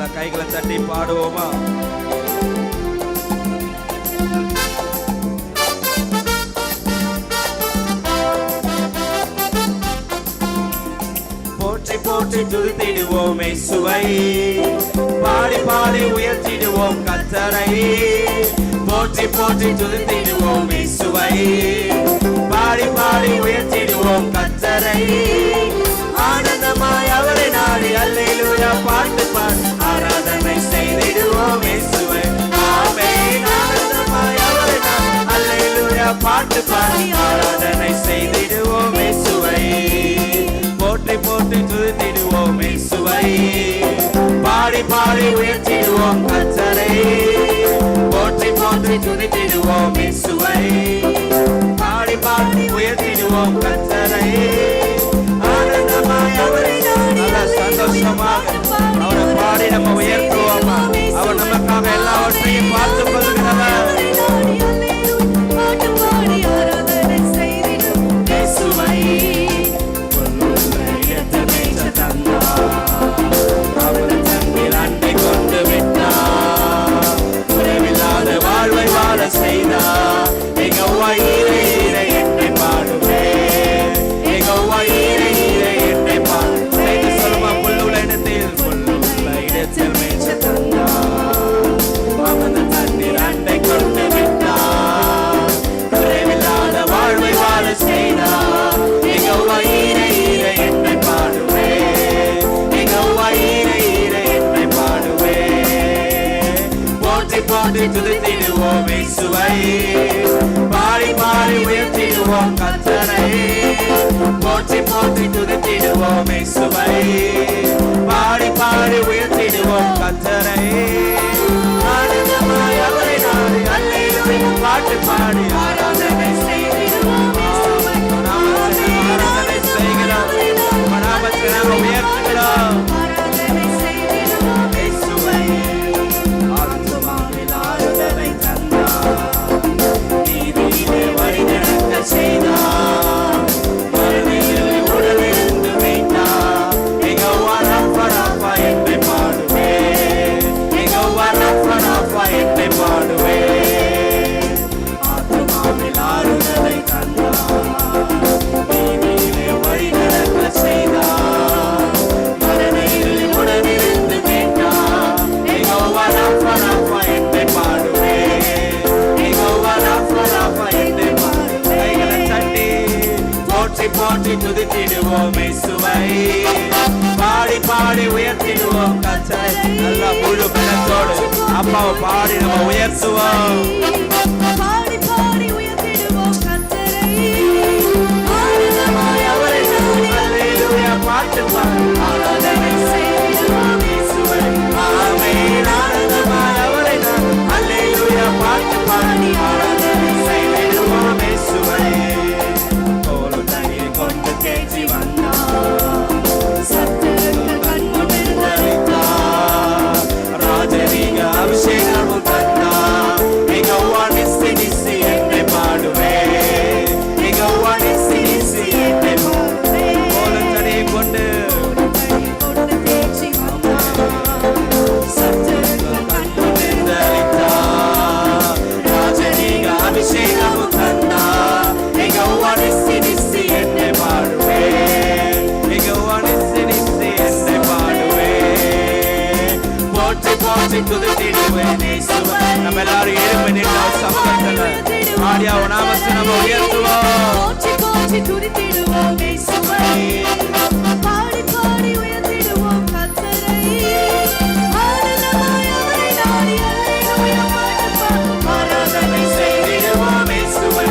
நல்ல கைகளை தட்டி பாடுவோமா? போற்றி போற்றி துதித்திடுவோம் இயேசுவை, பாடி பாடி உயர்த்திடுவோம் கர்த்தரை. போற்றி போற்றி துதித்திடுவோம் இயேசுவை, பாடி பாடி உயர்த்திடுவோம் கர்த்தரை. ஆனந்தமாய் அவரை நாடி அல்லேலூயா பாட்டு பாடி ஆராதனை செய்திடுவோம் இயேசுவை. ஆமென். ஆனந்தமாய் அவரை நாடி அல்லேலூயா பாட்டு பாடி ஆராதனை செய்திடுவோம் இயேசுவை. போற்றி போற்றி துதித்திடுவோம் இயேசுவை, பாடி பாடி உயர்த்திடுவோம் கர்த்தரை. போற்றி போற்றி துதித்திடுவோம் இயேசுவை, பாடி பாடி உயர்த்திடுவோம் கர்த்தரை. ஆனந்தமாய் அவரை நல்ல சந்தோஷமாக அவரை பாடி நம்ம உயர்த்துவோமா? அவர் நமக்காக எல்லாவற்றையும் பார்த்துக் கொள்கிறவர். துதித்திடுவோம் இயேசுவை, பாடி பாடி உயர்த்திடுவோம் கர்த்தரை. போற்றி போற்றி துதித்திடுவோம் இயேசுவை, பாடி பாடி உயர்த்திடுவோம் கர்த்தரை. ஆனந்தமாய் அவரை நாடி அல்லேலூயா பாட்டு பாடி ஆராதனை செய்திடுவோம் இயேசுவை. ஆராதனை செய்கிறோம், நாமத்தை நாம் உயர்த்துகிறோம். போற்றி துதித்திடுவோம் இயேசுவை, பாடி பாடி உயர்த்திடுவோம் கர்த்தரை. நல்ல முழு பலத்தோடு அப்பாவை பாடி நம்ம உயர்த்துவோம். பாடி பாடி உயர்த்திடுவோம் கர்த்தரை. ஆனந்தமாய் அவரை நாடி அல்லேலூயா பாட்டு பாடி ஆராதனை செய்திடுவோம் இயேசுவை. ஆமென். ஆனந்தமாய் அவரை நாடி அல்லேலூயா பாட்டு பாடி ஆராதனை செய்திடுவோம் இயேசுவை. அபிஷேகமும் தந்தா எங்கவா நிசி நிசி என்னை பாடுவே, எங்கவா நிசி நிசி என்னை பாடுவே. கோலத்தடி கொண்டு தேய்ச்சி வந்தா சத்தங்கள் கண்ணு நின்றளித்தா. ராஜனீக அபிஷேகமும் தந்தா எங்கவா நிசி நிசி என்னை பாடுவே, எங்கவா நிசி நிசி என்னை பாடுவே. போற்றி போற்றி துதித்திடுவேன் இயேசுவை. நம்ம எல்லாரும் எழுப்பி நின்று சமூகத்தில் ஆடியா நாமத்தை நம்ம உயர்த்துவோம். போற்றி போற்றி துதித்திடுவோம் இயேசுவை, பாடி பாடி உயர்த்திடுவோம் கர்த்தரை. ஆனந்தமாய் அவரை நாடி அல்லேலூயா பாட்டு பாடி ஆராதனை செய்திடுவோம் இயேசுவை.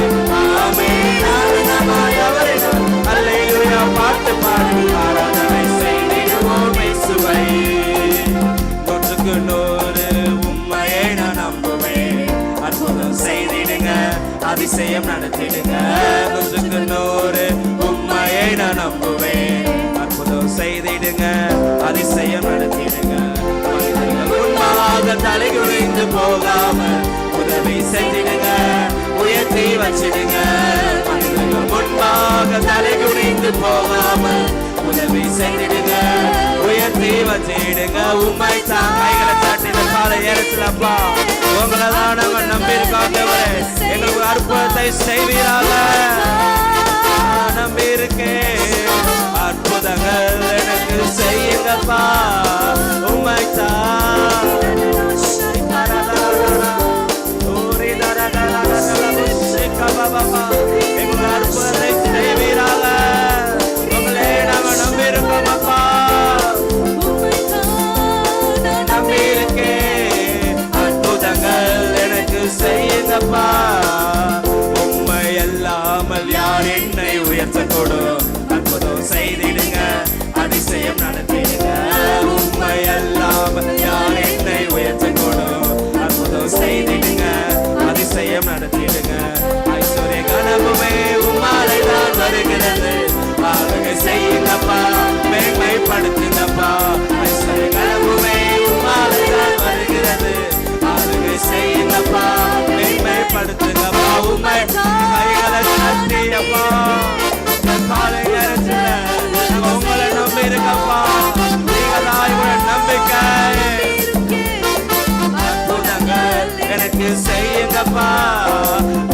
ஆமென். ஆனந்தமாய் அவரை நாடி அல்லேலூயா பாட்டு பாடி ஆராதனை செய்திடுவோம் இயேசுவை. நூறு உண்மையை நான் நம்புவேன், அற்புதம் செய்திடுங்க, அதிசயம் நடத்திடுங்க. 100 உண்மையை நான் நம்புவேன், அற்புதம் செய்திடுங்க, அதிசயம் நடத்திடுங்க. மனிதர்கள் முன்பாக தலை குனிந்து போகாம உதவி செஞ்சிடுங்க, உயர்த்தி வச்சிடுங்க. மனிதர்கள் முன்பாக தலை குனிந்து போகாம உதவி செஞ்சிடுங்க, உயர்த்தி வச்சிடுங்க. உண்மை தாங்க நேரத்தில் அப்பா உங்களை தான் நாங்கள் நம்பியிருக்கோம் ஆண்டவரே. எங்களுக்கு அற்புதத்தை செய்வீராக. நம்பி இருக்கேன், அற்புதங்கள் எனக்கு செய்யுங்கப்பா. உம்மைத்தான் எங்களுக்கு அற்புதத்தை செய்வீராக. உங்களே நாங்கள் நம்பி இருக்கோம் அப்பா. நம்பி இருக்கேன், அற்புதங்கள் எனக்கு செய்யுங்கப்பா. உண்மை அல்லாமல் யார் என்னை உயர்த்தக்கூடும்? அற்புதம் செய்திடுங்க, அதிசயம் நடத்திடுங்க. உண்மை அல்லாமல் யார் என்னை உயர்த்தக்கூடும்? அற்புதம் செய்திடுங்க, அதிசயம் நடத்திடுங்க. ஐஸ்வர்ய கனவுமே உம்மாலை தான் வருகிறது. ஆளுகை செய்யுங்கப்பா, மேன்மைப்படுத்துங்கப்பா. ஐஸ்வர்ய கனவுமே உம்மாலை தான் வருகிறது. ஆளுகை செய்யுங்கப்பா, மேன்மைப்படுத்துங்கப்பா. உம்மை கைகளை தட்டியப்பா. காலை நேரத்தில் உங்களை நம்பி இருக்கப்பா. நீங்களாய் உள்ள நம்பிக்கை. அற்புதங்கள் எனக்கு செய்யுங்கப்பா.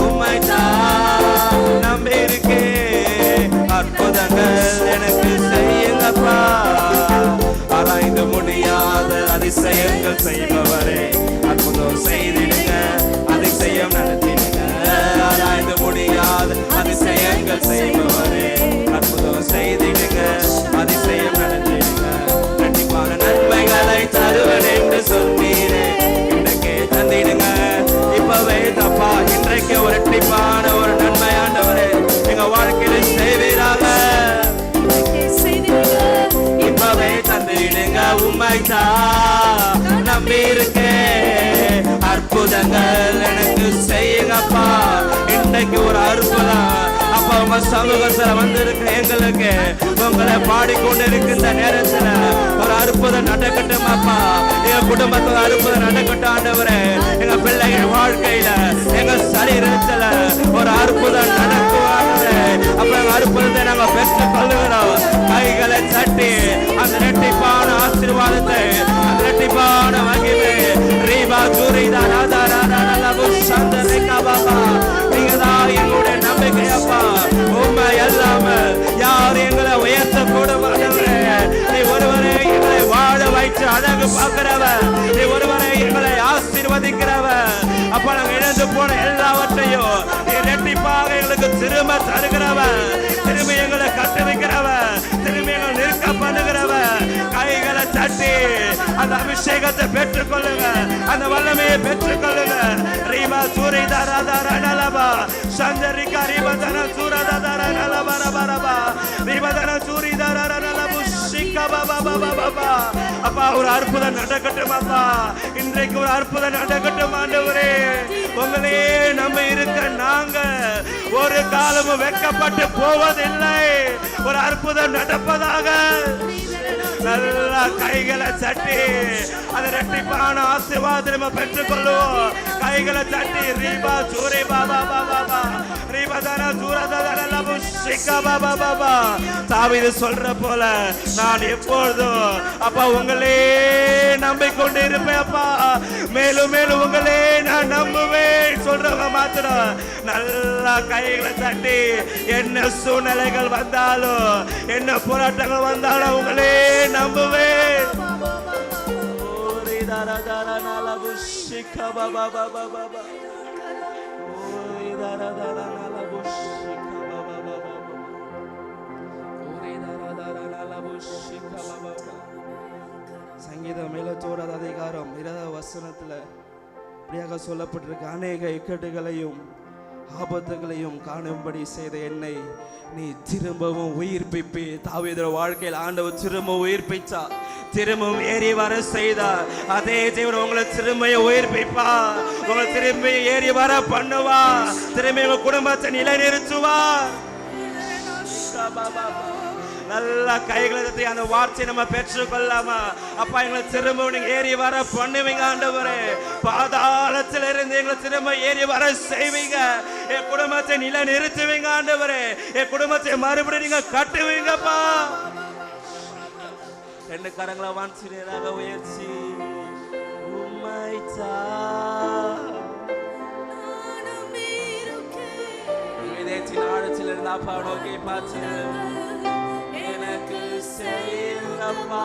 உம்மைத்தான் நம்பி இருக்கேன், அற்புதங்கள் எனக்கு செய்யுங்கப்பா. ஆராய்ந்து முடியாத அதிசயங்கள் செய்பவரே, அற்புதம் செய்திடுங்க, அதிசயம் நடத்திடுங்க. ஆராய்ந்து முடியாத அதிசயங்கள் செய்பவரே, அற்புதம் செய்திடுங்க, அதிசயம் நடத்திடுங்க. கண்டிப்பான நன்மைகளை தருவன் என்று சொன்னீரே, இன்றைக்கே தந்திடுங்க. இப்பவே தப்பா இன்றைக்கு ஒரு இரட்டிப்பான ஒரு நன்மை ஆண்டவரே எங்க வாழ்க்கையில செய்வீராக. இப்பவே தந்திடுங்க. உம்மைத்தான் நம்பி இருக்கேன், அற்புதங்கள் எனக்கு செய்யுங்கப்பா. இன்றைக்கு ஒரு அற்புதம் அப்பா உங்க சமூகத்துல வந்திருக்க எங்களுக்கு உங்களை பாடிக்கொண்டு இருக்கின்ற நேரத்துல ஒரு அற்புதம் நடக்கட்டும் அப்பா. எங்க குடும்பத்துல அற்புதம் நடக்கட்டும் ஆண்டவரே. எங்க பிள்ளைகள் வாழ்க்கையில எங்க சரீரத்துல ஒரு அற்புதம் நடக்குவாங்க. அப்ப எங்க அற்புதத்தை நாங்க பெற்றுக் கொள்ளுகிறோம். கைகளை தட்டி அந்த இரட்டிப்பான ஆசீர்வாதத்தை, அந்த இரட்டிப்பான மகிமை ரீபா ஜூரிதா ராதா ராதா லபு சந்தரிகா பாபா. நீங்க தான் எங்களுடைய நம்பிக்கை அப்பா. உண்மை அல்லாமல் யார் எங்களை உயர்த்த கூட மாட்டவரே. நீ ஒருவரே எங்களை வாழ வைத்து அழகு பார்க்கிறவர். நீ ஒருவரே எங்களை ஆசீர்வதிக்கிறவர். அப்ப நாங்க இழந்து போன எல்லாவற்றையும் நீ இரட்டிப்பாக எங்களுக்கு திரும்ப தருகிறவர். திரும்பி எங்களை கட்டுவிக்கிறவர். திரும்பி எங்களை நிற்க பண்ணுகிறவர். கைகளை தட்டி அந்த அபிஷேகத்தை பெற்றுக் கொள்ளுங்க, அந்த வல்லமையை பெற்றுக் கொள்ளுங்க. ரீபா சூரிதாரா நலபா சந்தரிகா ரீபதன சூரதாரா நலபா ரபா ரீபதன சூரிதாரா நலபு சிக்கா பாபா பாபா பாபா. அப்பா ஒரு அற்புதம் நடக்கட்டும் அப்பா. இன்றைக்கு ஒரு அற்புதம் நடக்கட்டும் ஆண்டவரே. உங்களே நம்ம இருக்க நாங்க ஒரு காலமும் வெட்கப்பட்டு போவதில்லை. ஒரு அற்புதம் நடப்பதாக. நல்லா கைகளை தட்டி அதை இரட்டிப்பான ஆசீர்வாதத்தை பெற்றுக் கொள்ளுவோம். கைகளை தட்டி ரீபா சூரி பாபா பாபா ரீபதன சூரதன லபு சிக்கா பாபா பாபா. தாவீது சொல்ற போல நான் எப்பொழுதும் அப்பா உங்களே நம்பிக்கொண்டு இருப்பேன் அப்பா. மேலும் மேலும் உங்களே நான் நம்புவேன் சொல்றவங்க மாத்திரம் நல்லா கைகளை தட்டி என்ன சூழ்நிலைகள் வந்தாலும் என்ன போராட்டங்கள் வந்தாலும் உங்களே நம்புவேன். சங்கீதம் 71 அதிகாரம் 20 வசனத்துல இப்படியாக சொல்லப்பட்டிருக்கு. அநேக இக்கட்டுகளையும் ஆபத்துகளையும் காணும்படி செய்த என்னை நீ திரும்பவும் உயிர்ப்பிப்பி. தாவீது வாழ்க்கையில் ஆண்டவர் திரும்ப உயிர்ப்பிச்சா, திரும்பவும் ஏறி வர செய்தார். அதே தேவன் உங்களை திரும்ப உயிர்ப்பிப்பா. உங்களை திரும்பி ஏறி வர பண்ணுவா. திரும்பி உங்க குடும்பத்தை நிலைநிறுத்துவா. நல்லா கைகளை தட்டி அந்த வார்த்தையை நம்ம பெற்றுக் கொள்ளாமா. அப்பா எங்களை திரும்ப நீங்க ஏறி வர பண்ணுவீங்க ஆண்டவரே. பாதாளத்தில் இருந்து எங்களை திரும்ப ஏறி வர செய்வீங்க. என் குடும்பத்தை நிலை நிறுத்துவீங்க ஆண்டவரே. என் குடும்பத்தை மறுபடியும் நீங்க கட்டுவீங்கப்பா. ரெண்டு கரங்களை வாஞ்சினராக உயர்ச்சி உம்மைத்தான் அப்பா நோக்கி பார்த்து எனக்கு செய்யுங்கப்பா.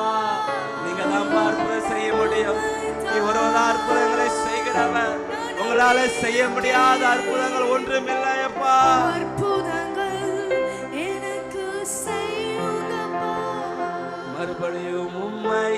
நீங்க தான் அற்புதம் செய்ய முடியும். நீ ஒருவன் அற்புதங்களை செய்கிறவன். உங்களால செய்ய முடியாத அற்புதங்கள் ஒன்றும் இல்லையப்பா. மறுபடியும் உம்மை